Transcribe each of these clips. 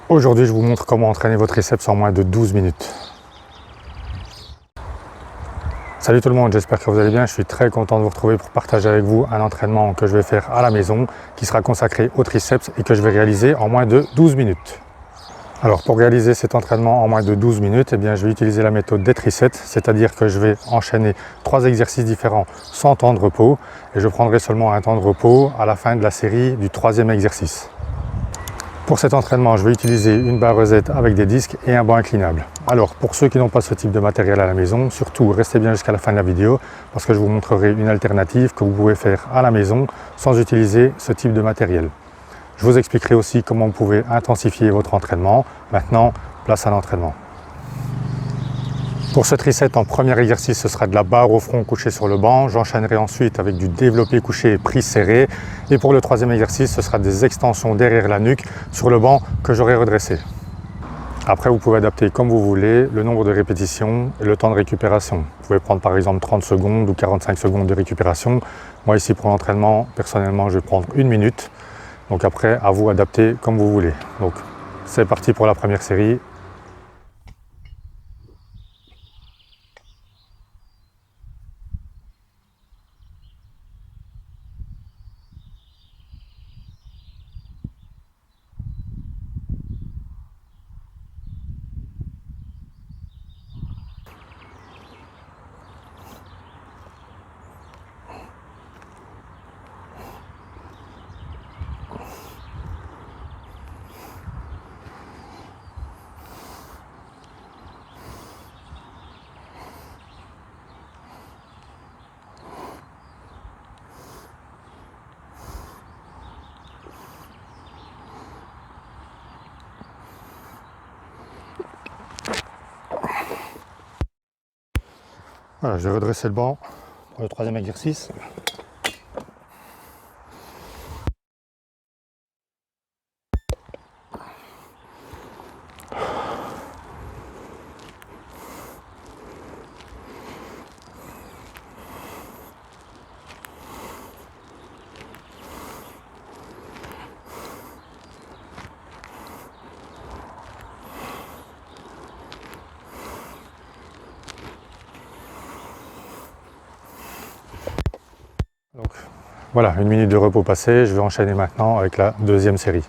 Aujourd'hui, je vous montre comment entraîner votre triceps en moins de 12 minutes. Salut tout le monde, j'espère que vous allez bien. Je suis très content de vous retrouver pour partager avec vous un entraînement que je vais faire à la maison, qui sera consacré au triceps et que je vais réaliser en moins de 12 minutes. Alors pour réaliser cet entraînement en moins de 12 minutes, je vais utiliser la méthode des triceps, c'est-à-dire que je vais enchaîner 3 exercices différents sans temps de repos et je prendrai seulement un temps de repos à la fin de la série du 3e exercice. Pour cet entraînement, je vais utiliser une barre-Z avec des disques et un banc inclinable. Alors, pour ceux qui n'ont pas ce type de matériel à la maison, surtout restez bien jusqu'à la fin de la vidéo parce que je vous montrerai une alternative que vous pouvez faire à la maison sans utiliser ce type de matériel. Je vous expliquerai aussi comment vous pouvez intensifier votre entraînement. Maintenant, place à l'entraînement. Pour ce tricep, en premier exercice, ce sera de la barre au front couchée sur le banc. J'enchaînerai ensuite avec du développé couché prise serrée. Et pour le 3e exercice, ce sera des extensions derrière la nuque sur le banc que j'aurai redressé. Après, vous pouvez adapter comme vous voulez le nombre de répétitions et le temps de récupération. Vous pouvez prendre par exemple 30 secondes ou 45 secondes de récupération. Moi ici pour l'entraînement, personnellement, je vais prendre 1 minute. Donc après, à vous adapter comme vous voulez. Donc c'est parti pour la première série. Voilà, je vais redresser le banc pour le 3e exercice. Donc voilà, 1 minute de repos passé, je vais enchaîner maintenant avec la 2e série.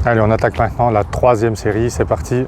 Allez, on attaque maintenant la 3e série, c'est parti.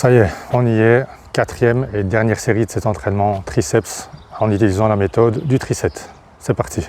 Ça y est, on y est, quatrième et dernière série de cet entraînement triceps en utilisant la méthode du tricep. C'est parti.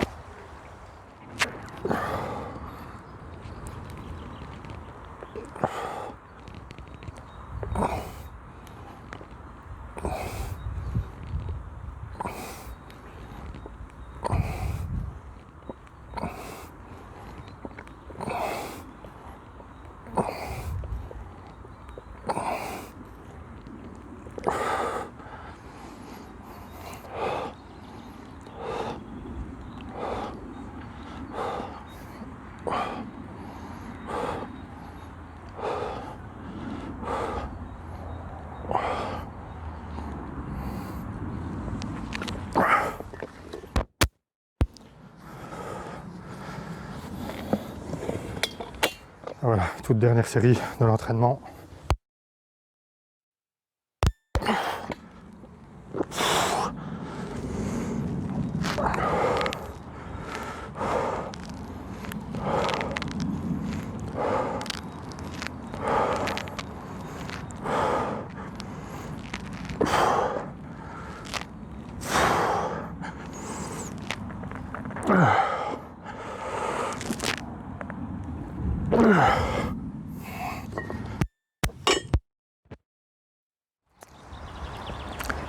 Voilà, toute dernière série de l'entraînement.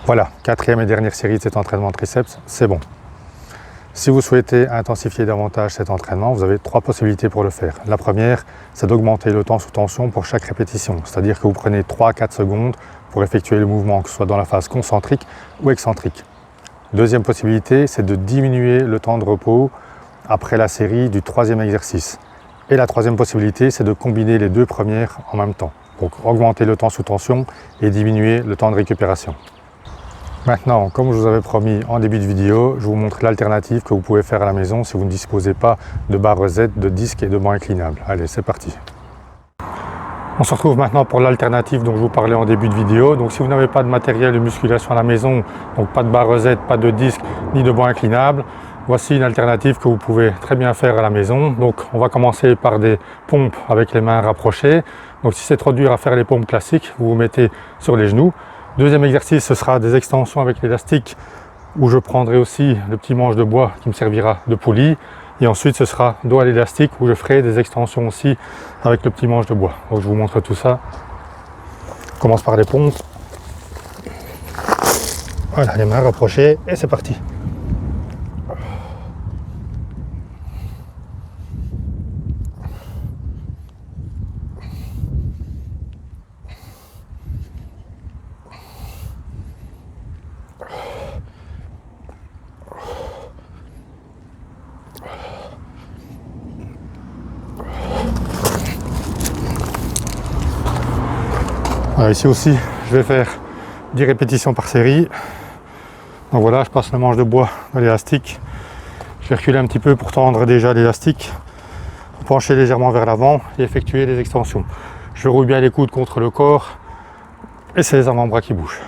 Voilà, quatrième et dernière série de cet entraînement triceps, c'est bon. Si vous souhaitez intensifier davantage cet entraînement, vous avez trois possibilités pour le faire. La première, c'est d'augmenter le temps sous tension pour chaque répétition, c'est-à-dire que vous prenez 3 à 4 secondes pour effectuer le mouvement, que ce soit dans la phase concentrique ou excentrique. Deuxième possibilité, c'est de diminuer le temps de repos après la série du troisième exercice. Et la troisième possibilité, c'est de combiner les deux premières en même temps. Donc augmenter le temps sous tension et diminuer le temps de récupération. Maintenant, comme je vous avais promis en début de vidéo, je vous montre l'alternative que vous pouvez faire à la maison si vous ne disposez pas de barre Z, de disque et de banc inclinable. Allez, c'est parti. On se retrouve maintenant pour l'alternative dont je vous parlais en début de vidéo. Donc si vous n'avez pas de matériel de musculation à la maison, donc pas de barre Z, pas de disque, ni de banc inclinable, voici une alternative que vous pouvez très bien faire à la maison. Donc on va commencer par des pompes avec les mains rapprochées. Donc si c'est trop dur à faire les pompes classiques, vous vous mettez sur les genoux. Deuxième exercice, ce sera des extensions avec l'élastique où je prendrai aussi le petit manche de bois qui me servira de poulie. Et ensuite, ce sera dos à l'élastique où je ferai des extensions aussi avec le petit manche de bois. Donc je vous montre tout ça. On commence par les pompes. Voilà, les mains rapprochées et c'est parti. Alors ici aussi, je vais faire 10 répétitions par série. Donc voilà, je passe le manche de bois dans l'élastique. Je vais reculer un petit peu pour tendre déjà l'élastique, pencher légèrement vers l'avant et effectuer des extensions. Je roule bien les coudes contre le corps et c'est les avant-bras qui bougent.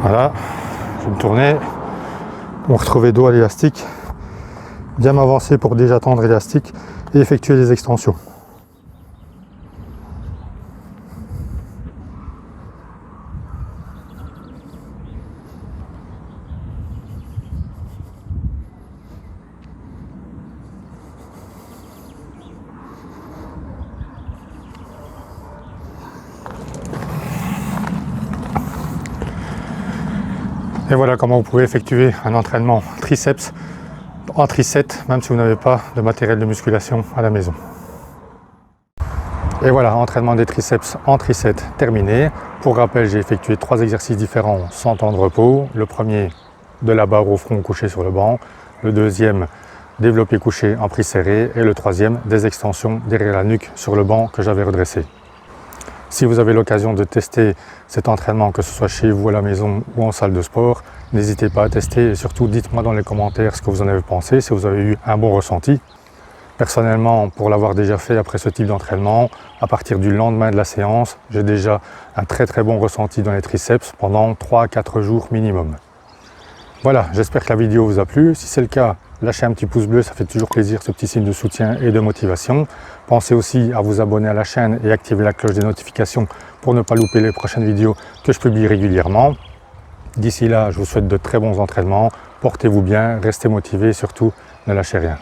Voilà, je vais me tourner, on va retrouver dos à l'élastique, bien m'avancer pour déjà tendre l'élastique et effectuer des extensions. Et voilà comment vous pouvez effectuer un entraînement triceps en triceps, même si vous n'avez pas de matériel de musculation à la maison. Et voilà, entraînement des triceps en triceps terminé. Pour rappel, j'ai effectué 3 exercices différents sans temps de repos. Le premier, de la barre au front couché sur le banc. Le deuxième, développé couché en prise serrée. Et le troisième, des extensions derrière la nuque sur le banc que j'avais redressé. Si vous avez l'occasion de tester cet entraînement, que ce soit chez vous à la maison ou en salle de sport, n'hésitez pas à tester et surtout dites-moi dans les commentaires ce que vous en avez pensé, si vous avez eu un bon ressenti. Personnellement, pour l'avoir déjà fait après ce type d'entraînement, à partir du lendemain de la séance, j'ai déjà un très bon ressenti dans les triceps pendant 3 à 4 jours minimum. Voilà, j'espère que la vidéo vous a plu. Si c'est le cas, lâchez un petit pouce bleu, ça fait toujours plaisir, ce petit signe de soutien et de motivation. Pensez aussi à vous abonner à la chaîne et activer la cloche des notifications pour ne pas louper les prochaines vidéos que je publie régulièrement. D'ici là, je vous souhaite de très bons entraînements. Portez-vous bien, restez motivés et surtout, ne lâchez rien.